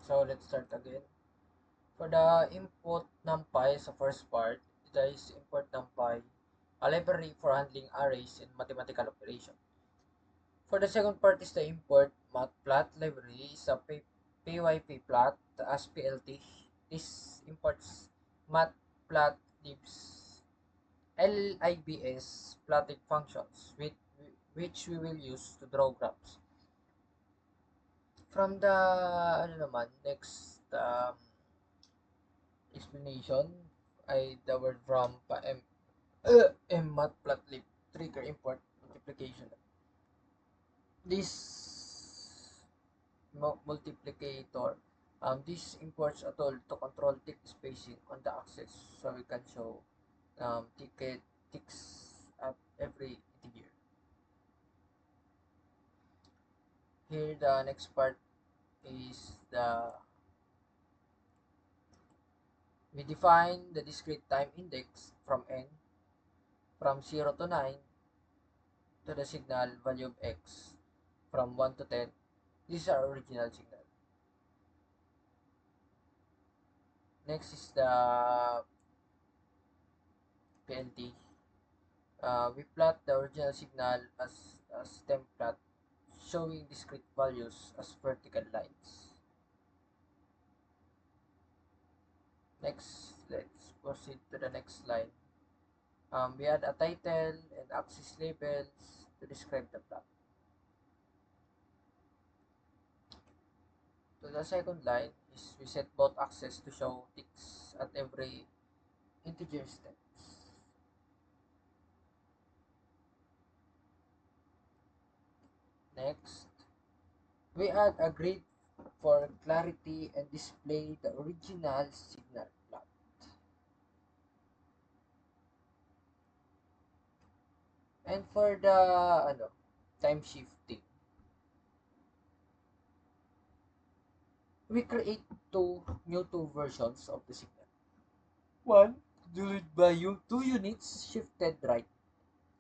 So let's start again. For the input numpy sa first part, it is import numpy, a library for handling arrays and mathematical operation. For the second part is the import matplotlib library is a pyplat as PLT. This imports matplotlib's libs plotting functions which we will use to draw graphs. From the next explanation ay the word from matplotlib trigger import multiplication. This multiplicator, this imports a tool to control tick spacing on the axis, so we can show ticks at every integer. Here the next part is we define the discrete time index from n from 0 to 9 to the signal value of x from 1 to 10. This is our original signal. Next is the PLT. We plot the original signal as stem plot, showing discrete values as vertical lines. Next, let's proceed to the next line. We add a title and axis labels to describe the plot. To the second line is we set both axes to show ticks at every integer steps. Next, we add a grid for clarity and display the original signal plot. And for the time shifting, we create two versions of the signal. One delayed by 2 units shifted right,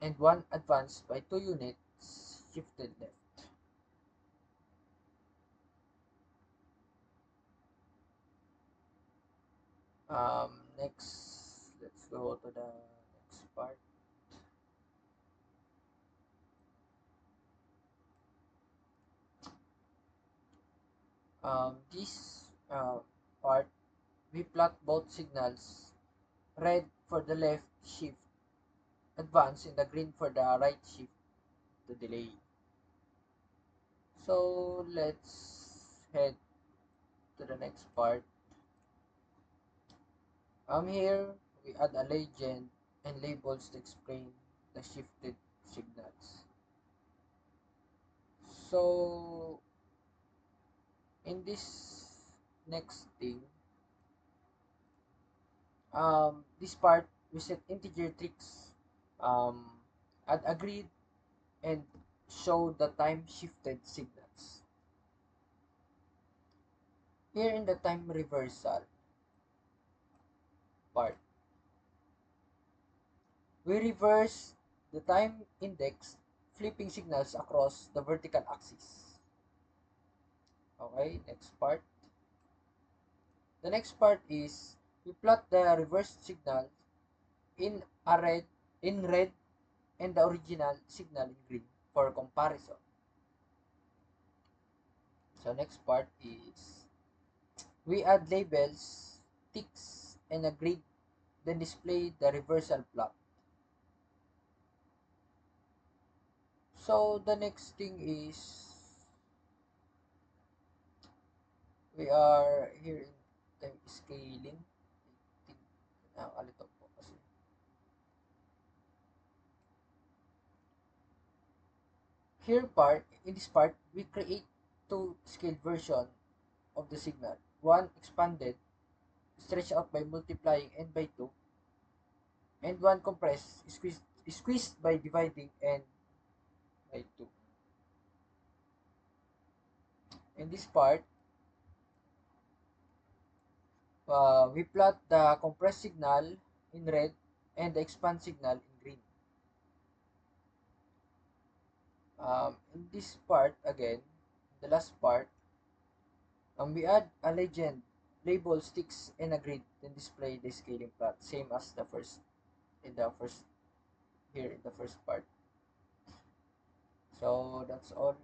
and one advanced by 2 units shifted left. Next, let's go to the next part. This part, we plot both signals, red for the left shift advance and the green for the right shift the delay. So let's head to the next part. Here we add a legend and labels to explain the shifted signals. So in this next thing, this part we set integer tricks, um, add a grid and show the time shifted signals. Here in the time reversal part, we reverse the time index, flipping signals across the vertical axis. Okay, next part. The next part is we plot the reversed signal in red and the original signal in green for comparison. So next part is we add labels, ticks, and a grid, then display the reversal plot. So the next thing is we are here in time scaling. I think nakalito po kasi. In this part, we create two scaled version of the signal. One expanded, stretched out by multiplying n by 2, and one compressed, squeezed by dividing n by 2. In this part, we plot the compressed signal in red and the expand signal in green. In this part, again, the last part, We add a legend, label, sticks, and a grid, then display the scaling plot, same as the first in the first here in the first part. So that's all